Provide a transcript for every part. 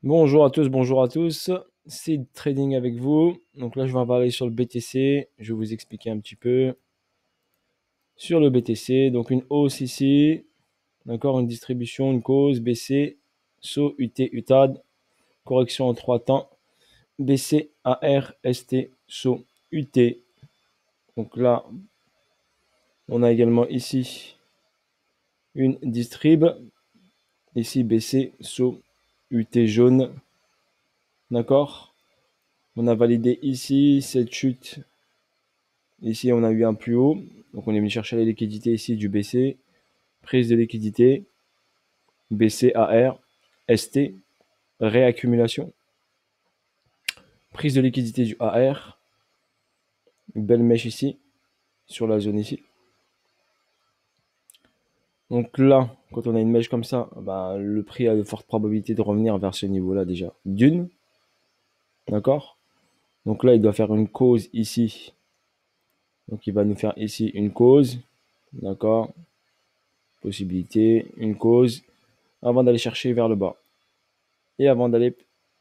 Bonjour à tous, bonjour à tous. C'est Trading avec vous. Donc là, je vais parler sur le BTC. Je vais vous expliquer un petit peu sur le BTC. Donc une hausse ici, d'accord, une distribution, une cause, BC, SO, UT, UTAD, correction en 3 temps, BC, AR, ST, SO, UT. Donc là, on a également ici une distrib, ici BC, SO, UT jaune, d'accord. On a validé ici cette chute. Ici, on a eu un plus haut. Donc, on est venu chercher la liquidité ici du BC. Prise de liquidité. BC, AR, ST. Réaccumulation. Prise de liquidité du AR. Une belle mèche ici. Sur la zone ici. Donc là, quand on a une mèche comme ça, bah, le prix a de fortes probabilités de revenir vers ce niveau-là déjà. D'une. D'accord. Donc là, il doit faire une cause ici. Donc il va nous faire ici une cause. D'accord. Possibilité, une cause. Avant d'aller chercher vers le bas. Et avant d'aller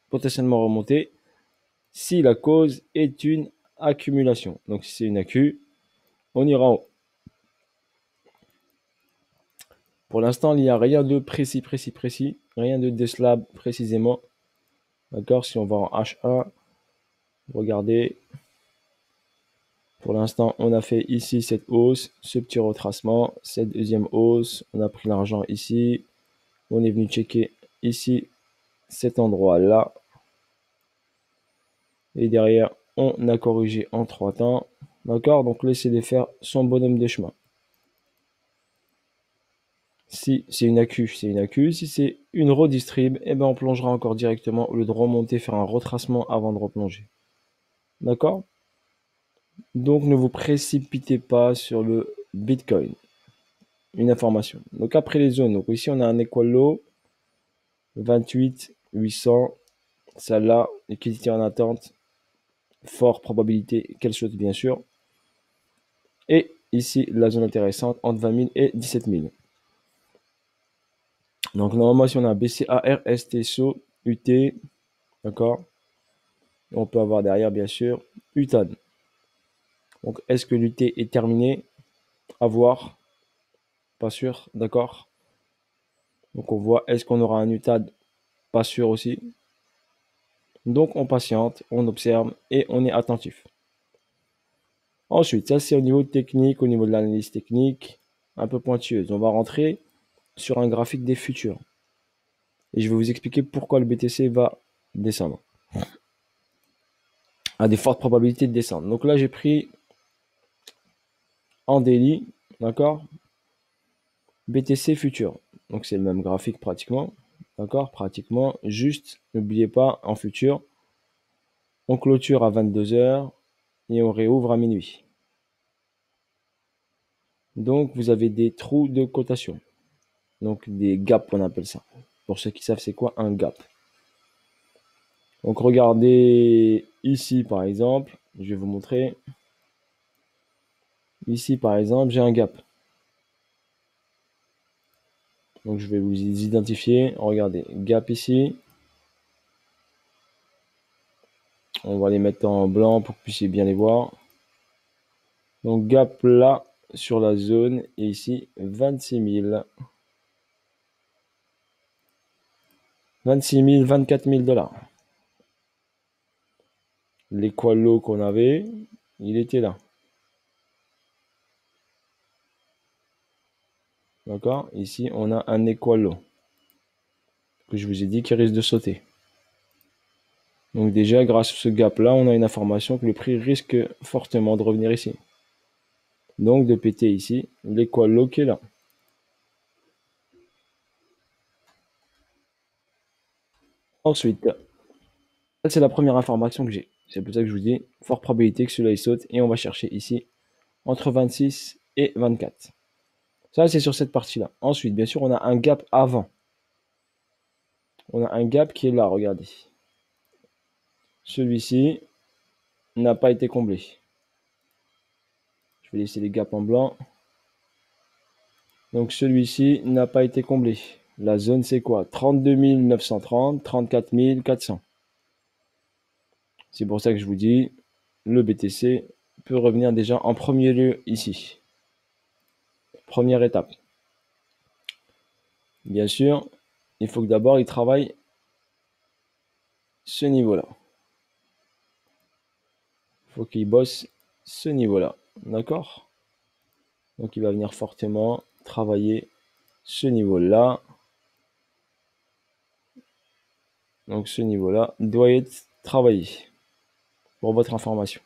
potentiellement remonter si la cause est une accumulation. Donc si c'est une accu, on ira en haut. Pour l'instant, il n'y a rien de précis, rien de décelable précisément. D'accord. Si on va en H1, regardez. Pour l'instant, on a fait ici cette hausse, ce petit retracement, cette deuxième hausse. On a pris l'argent ici. On est venu checker ici cet endroit-là. Et derrière, on a corrigé en 3 temps. D'accord. Donc laissez-les faire son bonhomme de chemin. Si c'est une accu, c'est une accu. Si c'est une redistrib, eh ben on plongera encore directement au lieu de remonter, faire un retracement avant de replonger. D'accord. Donc ne vous précipitez pas sur le Bitcoin. Une information. Donc après les zones, donc ici on a un equal low 28 800. Celle-là, liquidité en attente, fort probabilité qu'elle saute bien sûr. Et ici la zone intéressante entre 20 000 et 17 000. Donc normalement si on a BCAR, STSO, UT, d'accord. On peut avoir derrière, bien sûr, UTAD. Donc, est-ce que l'UT est terminé? À voir. Pas sûr, d'accord. Donc, on voit, est-ce qu'on aura un UTAD? Pas sûr aussi. Donc, on patiente, on observe et on est attentif. Ensuite, ça, c'est au niveau technique, au niveau de l'analyse technique, un peu pointueuse. On va rentrer sur un graphique des futurs. Et je vais vous expliquer pourquoi le BTC va descendre. A des fortes probabilités de descendre. Donc là, j'ai pris en daily, d'accord, BTC futur. Donc c'est le même graphique pratiquement. D'accord, pratiquement. Juste, n'oubliez pas, en futur, on clôture à 22 heures et on réouvre à minuit. Donc vous avez des trous de cotation. Donc des gaps, on appelle ça. Pour ceux qui savent c'est quoi un gap. Donc regardez ici par exemple, je vais vous montrer. Ici par exemple, j'ai un gap. Donc je vais vous identifier. Regardez, gap ici. On va les mettre en blanc pour que vous puissiez bien les voir. Donc gap là sur la zone et ici 26 000. 26 000, 24 000 $. L'équal low qu'on avait, il était là. D'accord. Ici, on a un equal low que je vous ai dit qui risque de sauter. Donc déjà, grâce à ce gap-là, on a une information que le prix risque fortement de revenir ici. Donc de péter ici l'équal low qui est là. Ensuite, ça c'est la première information que j'ai. C'est pour ça que je vous dis, forte probabilité que celui-là il saute. Et on va chercher ici entre 26 et 24. Ça c'est sur cette partie-là. Ensuite, bien sûr, on a un gap avant. On a un gap qui est là, regardez. Celui-ci n'a pas été comblé. Je vais laisser les gaps en blanc. Donc celui-ci n'a pas été comblé. La zone, c'est quoi? 32 930, 34 400. C'est pour ça que je vous dis, le BTC peut revenir déjà en premier lieu ici. Première étape. Bien sûr, il faut que d'abord il travaille ce niveau-là. Il faut qu'il bosse ce niveau-là. D'accord? Donc il va venir fortement travailler ce niveau-là. Donc ce niveau-là doit être travaillé pour votre information.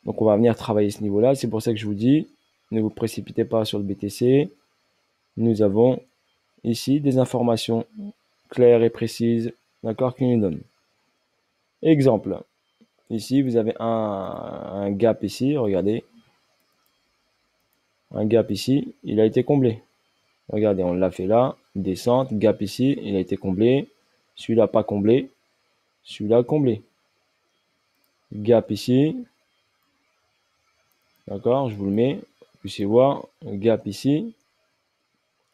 Donc on va venir travailler ce niveau-là. C'est pour ça que je vous dis, ne vous précipitez pas sur le BTC. Nous avons ici des informations claires et précises, d'accord, qui nous donnent. Exemple, ici vous avez un gap ici, regardez. Un gap ici, il a été comblé. Regardez, on l'a fait là, descente, gap ici, il a été comblé. Celui-là pas comblé, celui-là comblé. Gap ici, d'accord, je vous le mets, vous puissiez voir, gap ici,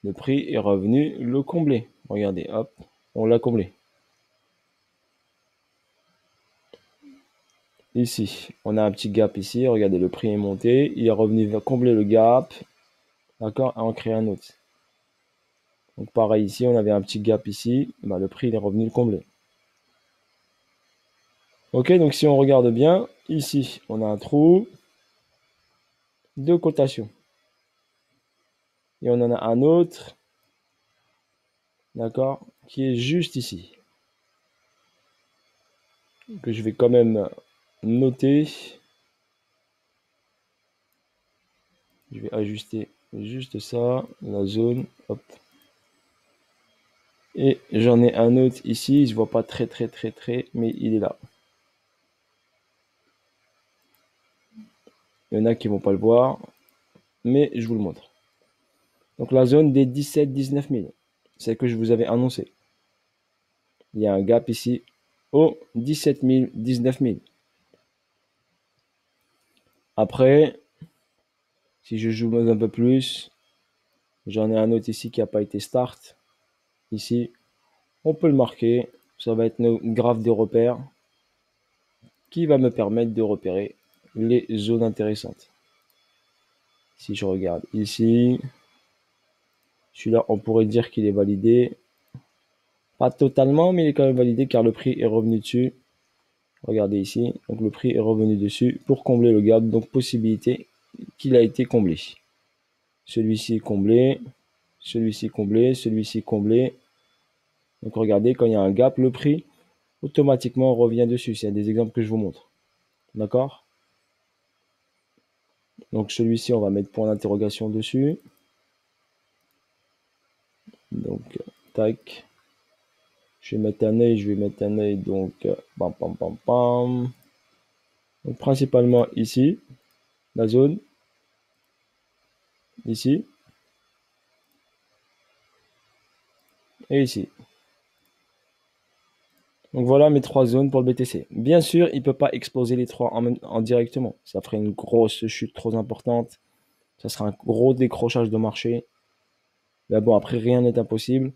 le prix est revenu le combler. Regardez, hop, on l'a comblé. Ici, on a un petit gap ici, regardez, le prix est monté, il est revenu combler le gap, d'accord, et en créer un autre. Donc pareil ici, on avait un petit gap ici, bah, le prix il est revenu le combler. Ok, donc si on regarde bien, ici, on a un trou de cotation. Et on en a un autre, d'accord, qui est juste ici. Que je vais quand même noter. Je vais ajuster juste ça, la zone, hop. Et j'en ai un autre ici, je vois pas très, mais il est là. Il y en a qui vont pas le voir, mais je vous le montre. Donc la zone des 17-19 000, c'est que je vous avais annoncé. Il y a un gap ici au 17 000, 19 000. Après, si je joue un peu plus, j'en ai un autre ici qui n'a pas été start. Ici, on peut le marquer. Ça va être nos graphes de repères qui va me permettre de repérer les zones intéressantes. Si je regarde ici, celui-là, on pourrait dire qu'il est validé. Pas totalement, mais il est quand même validé car le prix est revenu dessus. Regardez ici, donc le prix est revenu dessus pour combler le gap, donc possibilité qu'il a été comblé. Celui-ci comblé, celui-ci comblé, celui-ci comblé. Donc regardez, quand il y a un gap, le prix automatiquement revient dessus. C'est des exemples que je vous montre. D'accord? Donc celui-ci, on va mettre point d'interrogation dessus. Donc, tac. Je vais mettre un œil, donc, bam, bam, bam, bam. Donc, principalement ici, la zone, ici, et ici. Donc voilà mes trois zones pour le BTC. Bien sûr, il ne peut pas exploser les trois en directement. Ça ferait une grosse chute trop importante. Ça sera un gros décrochage de marché. Mais bon, après, rien n'est impossible.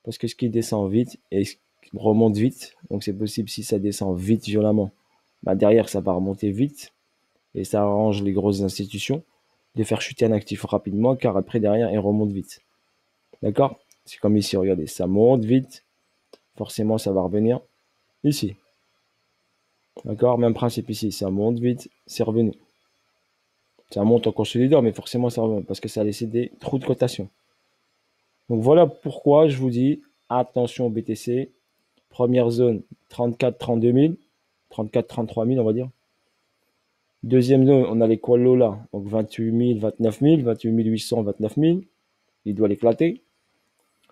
Parce que ce qui descend vite et remonte vite, donc c'est possible si ça descend vite violemment, bah derrière ça va remonter vite et ça arrange les grosses institutions de faire chuter un actif rapidement car après derrière il remonte vite. D'accord? C'est comme ici, regardez, ça monte vite, forcément ça va revenir ici. D'accord? Même principe ici, ça monte vite, c'est revenu. Ça monte en consolidant, mais forcément ça revient parce que ça a laissé des trous de cotation. Donc voilà pourquoi je vous dis attention au BTC. Première zone, 34-32 000, 34-33 000 on va dire. Deuxième zone, on a les Qualo là, donc 28 000, 29 000, 28 800, 29 000. Il doit l'éclater.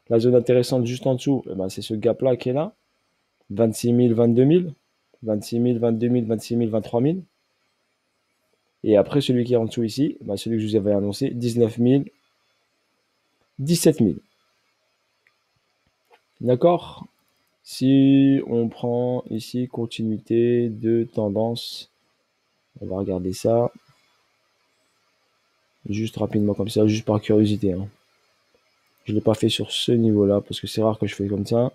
La zone intéressante juste en dessous, eh ben, c'est ce gap là qui est là. 26 000, 22 000. 26 000, 22 000, 26 000, 23 000. Et après, celui qui est en dessous ici, ben, celui que je vous avais annoncé, 19 000, 17 000. D'accord? Si on prend ici continuité de tendance, on va regarder ça. Juste rapidement comme ça, juste par curiosité. Hein. Je ne l'ai pas fait sur ce niveau-là parce que c'est rare que je fais comme ça.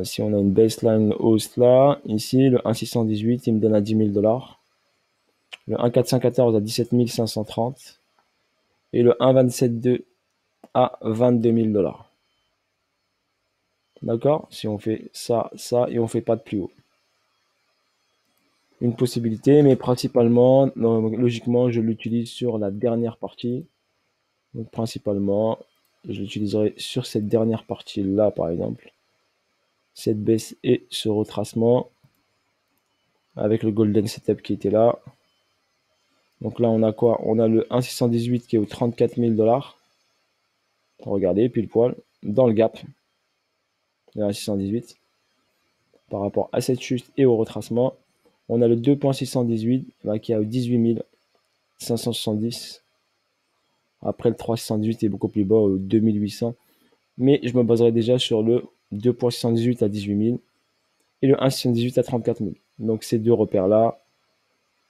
Si on a une baseline hausse là, ici, le 1,618, il me donne à 10 000 $. Le 1,414 à 17 530. Et le 1,272 à 22 000 $. D'accord? Si on fait ça, ça, et on fait pas de plus haut. Une possibilité, mais principalement, logiquement, je l'utilise sur la dernière partie. Donc, principalement, je l'utiliserai sur cette dernière partie-là, par exemple. Cette baisse et ce retracement avec le golden setup qui était là. Donc là, on a quoi? On a le 1,618 qui est au 34 000 $. Regardez, pile poil, dans le gap. Le 1,618. Par rapport à cette chute et au retracement, on a le 2,618 qui est à 18 570. Après, le 3,618 est beaucoup plus bas, au 2800. Mais je me baserai déjà sur le 2,618 à 18 000 et le 1,618 à 34 000. Donc ces deux repères-là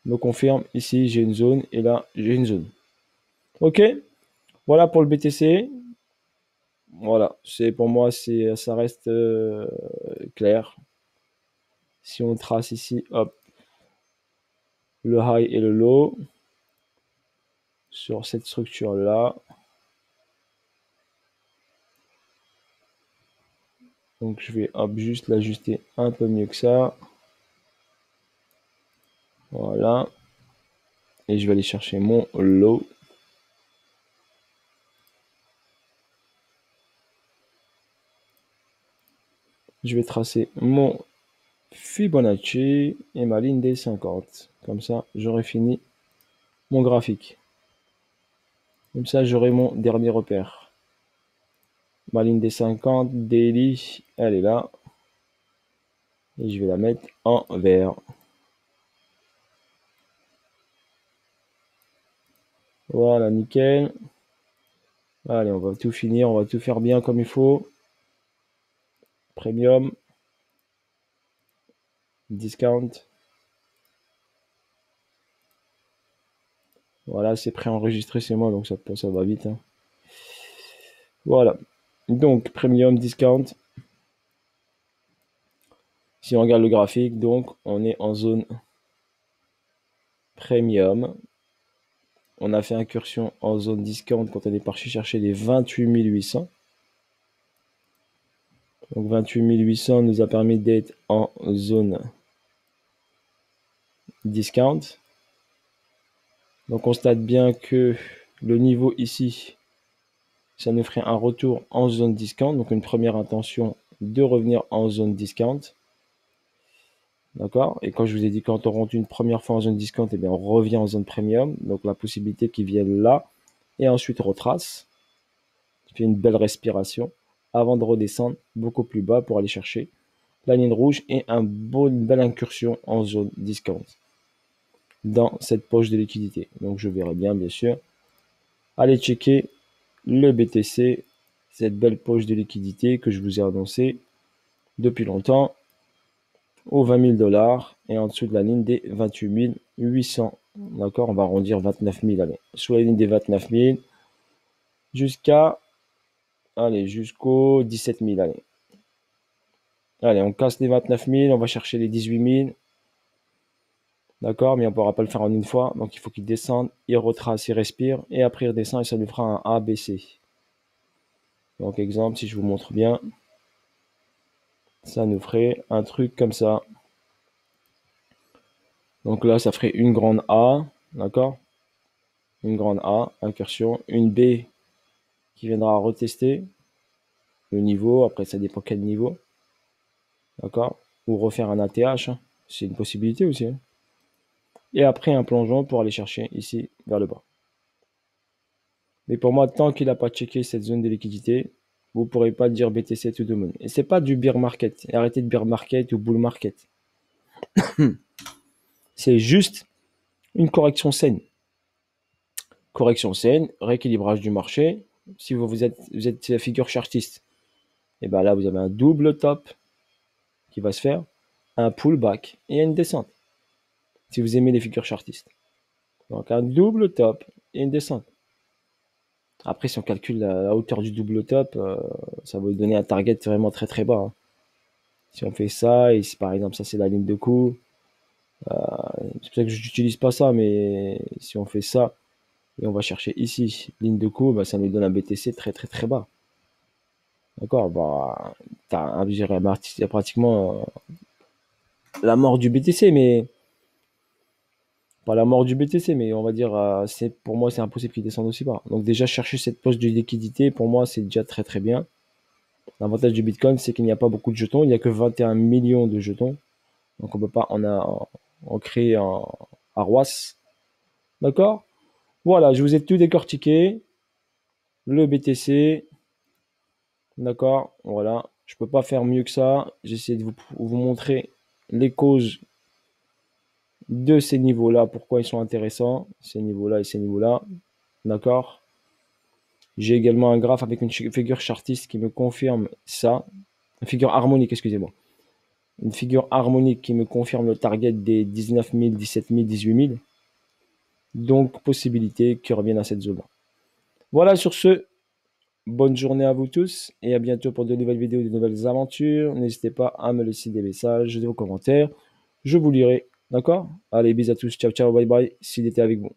me confirment. Ici, j'ai une zone et là, j'ai une zone. Ok, voilà pour le BTC. Voilà, pour moi, ça reste clair. Si on trace ici, hop, le high et le low sur cette structure-là. Donc je vais juste l'ajuster un peu mieux que ça. Voilà. Et je vais aller chercher mon low. Je vais tracer mon Fibonacci et ma ligne des 50. Comme ça, j'aurai fini mon graphique. Comme ça, j'aurai mon dernier repère. Ma ligne des 50, daily, elle est là. Et je vais la mettre en vert. Voilà, nickel. Allez, on va tout finir, on va tout faire bien comme il faut. Premium. Discount. Voilà, c'est préenregistré, c'est moi, donc ça va vite. Hein. Voilà. Donc, premium, discount. Si on regarde le graphique, donc, on est en zone premium. On a fait incursion en zone discount quand on est parti chercher les 28 800. Donc 28 800 nous a permis d'être en zone discount. Donc on constate bien que le niveau ici, ça nous ferait un retour en zone discount. Donc une première intention de revenir en zone discount. D'accord? Et quand je vous ai dit quand on rentre une première fois en zone discount, eh bien on revient en zone premium. Donc la possibilité qu'ils viennent là et ensuite retrace. Fait une belle respiration avant de redescendre beaucoup plus bas pour aller chercher la ligne rouge et une belle incursion en zone discount dans cette poche de liquidité. Donc je verrai bien sûr. Allez checker le BTC, cette belle poche de liquidité que je vous ai annoncé depuis longtemps aux 20 000 $ et en dessous de la ligne des 28 800. D'accord, on va arrondir 29 000. Allez, sous la ligne des 29 000 jusqu'à jusqu'aux 17 000. Allez, on casse les 29 000, on va chercher les 18 000. D'accord, mais on ne pourra pas le faire en une fois. Donc il faut qu'il descende, il retrace, il respire, et après il redescend et ça lui fera un ABC. Donc exemple, si je vous montre bien, ça nous ferait un truc comme ça. Donc là, ça ferait une grande A, d'accord? Une grande A, incursion, une B qui viendra retester le niveau, après ça dépend quel niveau, d'accord? Ou refaire un ATH, hein. C'est une possibilité aussi. Hein. Et après un plongeon pour aller chercher ici vers le bas. Mais pour moi, tant qu'il n'a pas checké cette zone de liquidité, vous ne pourrez pas dire BTC to the moon. Et c'est pas du bear market. Arrêtez de bear market ou bull market. C'est juste une correction saine. Correction saine, rééquilibrage du marché. Si vous êtes figure chartiste, et bien là, vous avez un double top qui va se faire, un pullback et une descente. Si vous aimez les figures chartistes. Donc un double top et une descente. Après, si on calcule la hauteur du double top, ça va vous donner un target vraiment très très bas, hein. Si on fait ça, et si par exemple ça c'est la ligne de coup, c'est pour ça que je n'utilise pas ça, mais si on fait ça, et on va chercher ici, ligne de coup, bah, ça nous donne un BTC très très très bas. D'accord, bah, je dirais, pratiquement la mort du BTC, mais pas la mort du BTC, mais on va dire, pour moi, c'est impossible qu'il descende aussi bas. Donc déjà, chercher cette poche de liquidité, pour moi, c'est déjà très très bien. L'avantage du Bitcoin, c'est qu'il n'y a pas beaucoup de jetons, il n'y a que 21 millions de jetons. Donc on peut pas en créer un ROAS. D'accord? Voilà, je vous ai tout décortiqué. Le BTC, d'accord? Voilà, je peux pas faire mieux que ça. J'essaie de vous montrer les causes de ces niveaux-là, pourquoi ils sont intéressants, ces niveaux-là et ces niveaux-là. D'accord? J'ai également un graphe avec une figure chartiste qui me confirme ça. Une figure harmonique, excusez-moi. Une figure harmonique qui me confirme le target des 19 000, 17 000, 18 000. Donc, possibilité qu'ils reviennent à cette zone-là. Voilà, sur ce, bonne journée à vous tous et à bientôt pour de nouvelles vidéos, de nouvelles aventures. N'hésitez pas à me laisser des messages, des commentaires. Je vous lirai. D'accord? Allez, bisous à tous. Ciao, ciao, bye bye. S'il était avec vous.